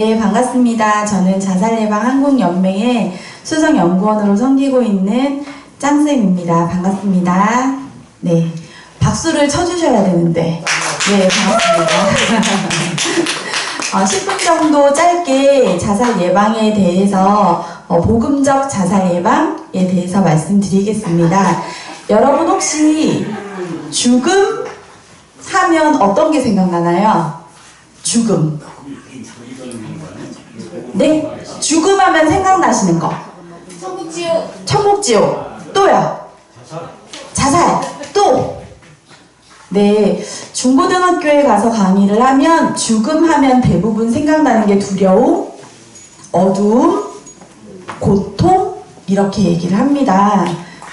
네, 반갑습니다. 저는 자살예방 한국연맹의 수석연구원으로 섬기고 있는 짱쌤입니다. 반갑습니다. 네, 박수를 쳐주셔야 되는데. 네, 반갑습니다. 10분 정도 짧게 자살 예방에 대해서 복음적 자살 예방에 대해서 말씀드리겠습니다. 여러분 혹시 죽음 하면 어떤 게 생각나나요? 죽음. 네? 죽음하면 생각나시는 거. 천국지옥. 천국지옥. 또요? 자살. 또? 네. 중고등학교에 가서 강의를 하면 죽음하면 대부분 생각나는 게 두려움, 어두움, 고통 이렇게 얘기를 합니다.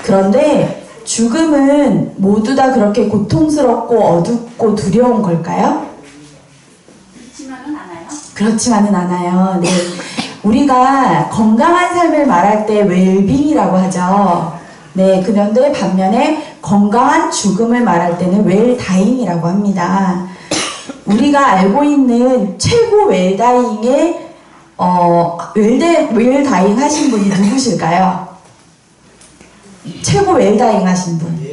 그런데 죽음은 모두 다 그렇게 고통스럽고 어둡고 두려운 걸까요? 그렇지만은 않아요. 네. 우리가 건강한 삶을 말할 때 웰빙이라고 하죠. 네. 그런데 반면에 건강한 죽음을 말할 때는 웰다잉이라고 합니다. 우리가 알고 있는 최고 웰다잉의 웰다잉 하신 분이 누구실까요? 최고 웰다잉 하신 분.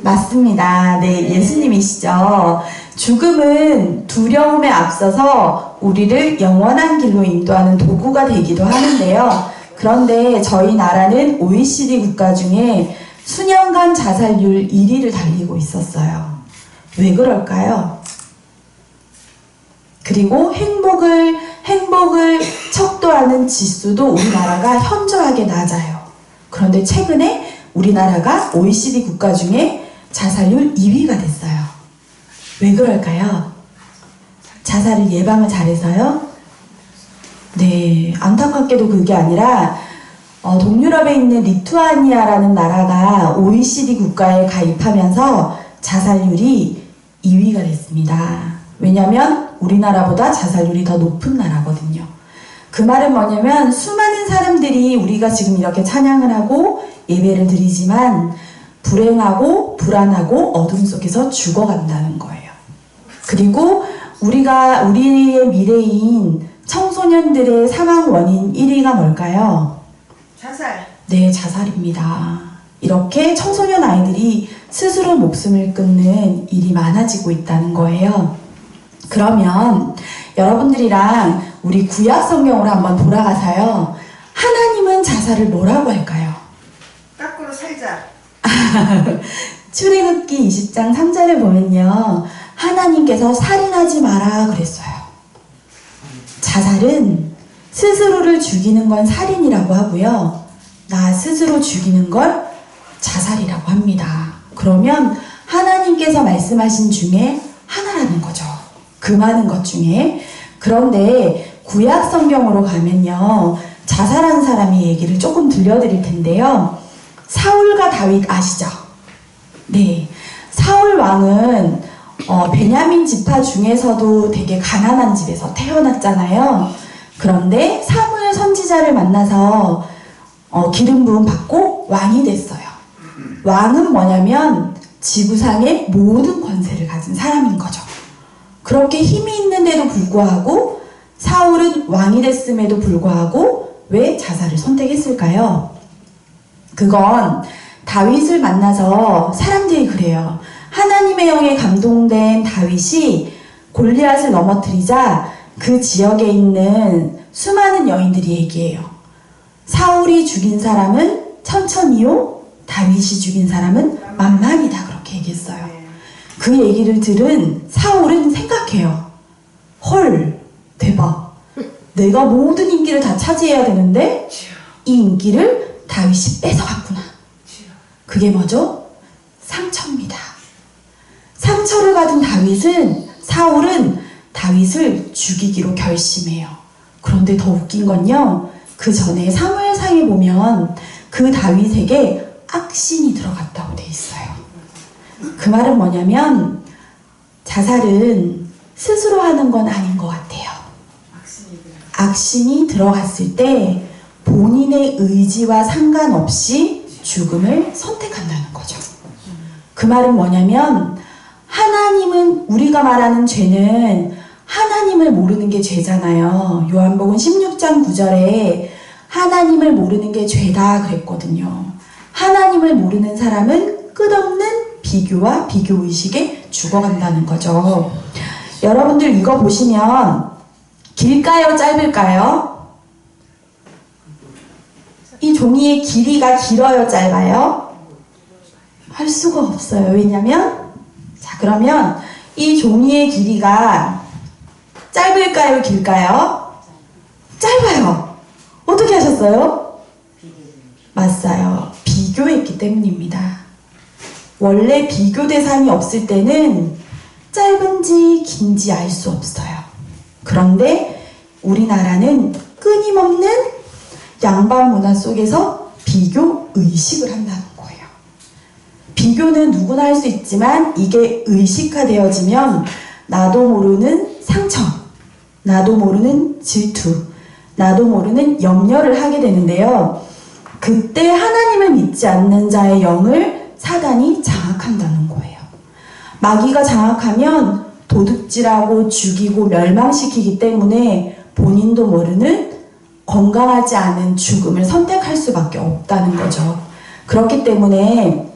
맞습니다. 네, 예수님이시죠. 죽음은 두려움에 앞서서 우리를 영원한 길로 인도하는 도구가 되기도 하는데요. 그런데 저희 나라는 OECD 국가 중에 수년간 자살률 1위를 달리고 있었어요. 왜 그럴까요? 그리고 행복을 척도하는 지수도 우리나라가 현저하게 낮아요. 그런데 최근에 우리나라가 OECD 국가 중에 자살률 2위가 됐어요. 왜 그럴까요? 자살을 예방을 잘해서요? 네, 안타깝게도 그게 아니라 동유럽에 있는 리투아니아라는 나라가 OECD 국가에 가입하면서 자살률이 2위가 됐습니다. 왜냐하면 우리나라보다 자살률이 더 높은 나라거든요. 그 말은 뭐냐면 수많은 사람들이 우리가 지금 이렇게 찬양을 하고 예배를 드리지만 불행하고 불안하고 어둠 속에서 죽어간다는 거예요. 그리고 우리의 미래인 청소년들의 사망 원인 1위가 뭘까요? 자살. 네, 자살입니다. 이렇게 청소년 아이들이 스스로 목숨을 끊는 일이 많아지고 있다는 거예요. 그러면 여러분들이랑 우리 구약 성경으로 한번 돌아가서요. 하나님은 자살을 뭐라고 할까요? 거꾸로 살자. 출애굽기 20장 3절에 보면요. 하나님께서 살인하지 마라 그랬어요. 자살은 스스로를 죽이는 건 살인이라고 하고요. 나 스스로 죽이는 걸 자살이라고 합니다. 그러면 하나님께서 말씀하신 중에 하나라는 거죠. 그 많은 것 중에. 그런데 구약 성경으로 가면요. 자살한 사람의 얘기를 조금 들려드릴 텐데요. 사울과 다윗 아시죠? 네. 사울 왕은 베냐민 지파 중에서도 되게 가난한 집에서 태어났잖아요. 그런데 사무엘 선지자를 만나서 기름 부음 받고 왕이 됐어요. 왕은 뭐냐면 지구상의 모든 권세를 가진 사람인 거죠. 그렇게 힘이 있는데도 불구하고 사울은 왕이 됐음에도 불구하고 왜 자살을 선택했을까요? 그건 다윗을 만나서 사람들이 그래요. 하나님의 영에 감동된 다윗이 골리앗을 넘어뜨리자 그 지역에 있는 수많은 여인들이 얘기해요. 사울이 죽인 사람은 천천히요, 다윗이 죽인 사람은 만만이다 그렇게 얘기했어요. 그 얘기를 들은 사울은 생각해요. 헐, 대박. 내가 모든 인기를 다 차지해야 되는데 이 인기를 다윗이 뺏어갔구나. 그게 뭐죠? 상처입니다. 상처를 받은 사울은 다윗을 죽이기로 결심해요. 그런데 더 웃긴 건요. 그 전에 사무엘상에 보면 그 다윗에게 악신이 들어갔다고 돼 있어요. 그 말은 뭐냐면 자살은 스스로 하는 건 아닌 것 같아요. 악신이 들어갔을 때 본인의 의지와 상관없이 죽음을 선택한다는 거죠. 그 말은 뭐냐면 하나님은 우리가 말하는 죄는 하나님 하나님을 모르는 게 죄잖아요. 요한복음 16장 9절에 하나님을 모르는 게 죄다 그랬거든요. 하나님을 모르는 사람은 끝없는 비교와 비교의식에 죽어간다는 거죠. 여러분들 이거 보시면 길까요? 짧을까요? 이 종이의 길이가 길어요? 짧아요? 할 수가 없어요. 왜냐면 자 그러면 이 종이의 길이가 짧을까요? 길까요? 짧아요. 어떻게 하셨어요? 맞아요. 비교했기 때문입니다. 원래 비교 대상이 없을 때는 짧은지 긴지 알 수 없어요. 그런데 우리나라는 끊임없는 양반 문화 속에서 비교 의식을 한다는 거예요. 비교는 누구나 할 수 있지만 이게 의식화되어지면 나도 모르는 상처, 나도 모르는 질투, 나도 모르는 염려를 하게 되는데요. 그때 하나님을 믿지 않는 자의 영을 사단이 장악한다는 거예요. 마귀가 장악하면 도둑질하고 죽이고 멸망시키기 때문에 본인도 모르는 건강하지 않은 죽음을 선택할 수밖에 없다는 거죠. 그렇기 때문에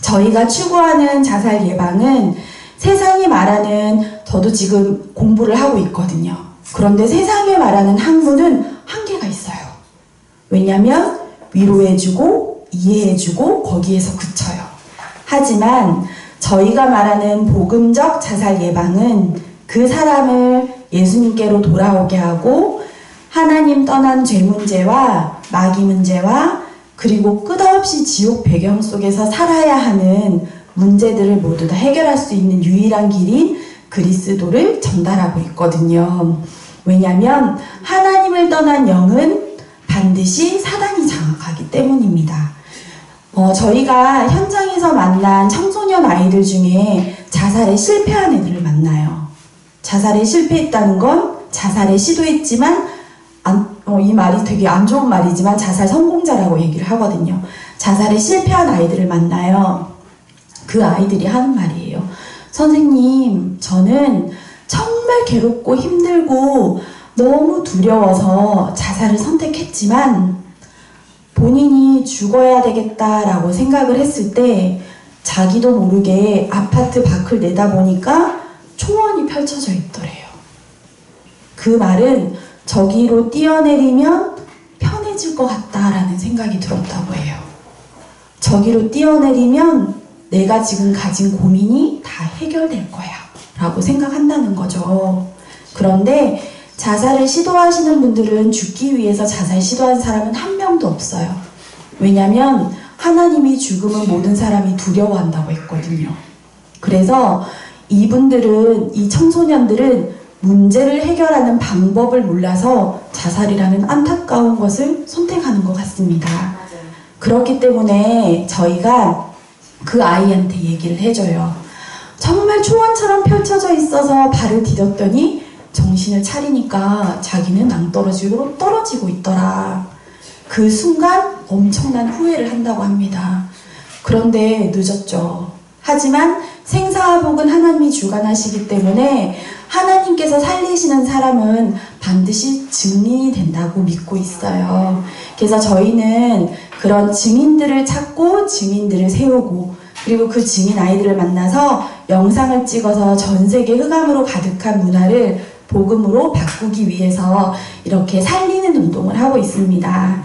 저희가 추구하는 자살 예방은 세상이 말하는, 저도 지금 공부를 하고 있거든요. 그런데 세상에 말하는 학문은 한계가 있어요. 왜냐하면 위로해주고 이해해주고 거기에서 그쳐요. 하지만 저희가 말하는 복음적 자살 예방은 그 사람을 예수님께로 돌아오게 하고 하나님 떠난 죄 문제와 마귀 문제와 그리고 끝없이 지옥 배경 속에서 살아야 하는 문제들을 모두 다 해결할 수 있는 유일한 길인 그리스도를 전달하고 있거든요. 왜냐하면 하나님을 떠난 영은 반드시 사단이 장악하기 때문입니다. 저희가 현장에서 만난 청소년 아이들 중에 자살에 실패한 애들을 만나요. 자살에 실패했다는 건 자살에 시도했지만 이 말이 되게 안 좋은 말이지만 자살 성공자라고 얘기를 하거든요. 자살에 실패한 아이들을 만나요. 그 아이들이 하는 말이에요. 선생님, 저는 정말 괴롭고 힘들고 너무 두려워서 자살을 선택했지만 본인이 죽어야 되겠다라고 생각을 했을 때 자기도 모르게 아파트 밖을 내다보니까 초원이 펼쳐져 있더래요. 그 말은 저기로 뛰어내리면 편해질 것 같다라는 생각이 들었다고 해요. 저기로 뛰어내리면 내가 지금 가진 고민이 다 해결될 거야 라고 생각한다는 거죠. 그런데 자살을 시도하시는 분들은 죽기 위해서 자살 시도한 사람은 한 명도 없어요. 왜냐하면 하나님이 죽음은 모든 사람이 두려워한다고 했거든요. 그래서 이분들은, 이 청소년들은 문제를 해결하는 방법을 몰라서 자살이라는 안타까운 것을 선택하는 것 같습니다. 그렇기 때문에 저희가 그 아이한테 얘기를 해줘요. 정말 초원처럼 펼쳐져 있어서 발을 디뎠더니 정신을 차리니까 자기는 낭떠러지로 떨어지고 있더라. 그 순간 엄청난 후회를 한다고 합니다. 그런데 늦었죠. 하지만 생사와 복은 하나님이 주관하시기 때문에 하나님께서 살리시는 사람은 반드시 증인이 된다고 믿고 있어요. 그래서 저희는 그런 증인들을 찾고 증인들을 세우고 그리고 그 증인 아이들을 만나서 영상을 찍어서 전 세계 흑암으로 가득한 문화를 복음으로 바꾸기 위해서 이렇게 살리는 운동을 하고 있습니다.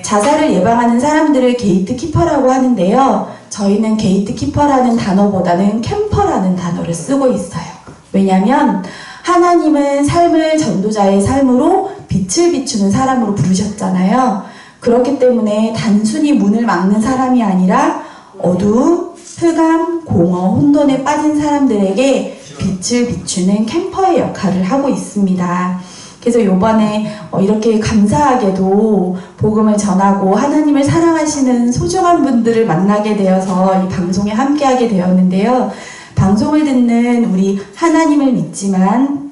자살을 예방하는 사람들을 게이트키퍼라고 하는데요. 저희는 게이트키퍼라는 단어보다는 캠퍼라는 단어를 쓰고 있어요. 왜냐하면 하나님은 삶을 전도자의 삶으로 빛을 비추는 사람으로 부르셨잖아요. 그렇기 때문에 단순히 문을 막는 사람이 아니라 어두움, 흑암, 공허, 혼돈에 빠진 사람들에게 빛을 비추는 캠퍼의 역할을 하고 있습니다. 그래서 이번에 이렇게 감사하게도 복음을 전하고 하나님을 사랑하시는 소중한 분들을 만나게 되어서 이 방송에 함께하게 되었는데요. 방송을 듣는 우리 하나님을 믿지만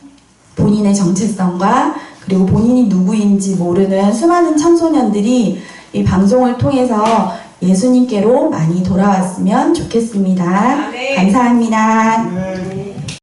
본인의 정체성과 그리고 본인이 누구인지 모르는 수많은 청소년들이 이 방송을 통해서 예수님께로 많이 돌아왔으면 좋겠습니다. 감사합니다.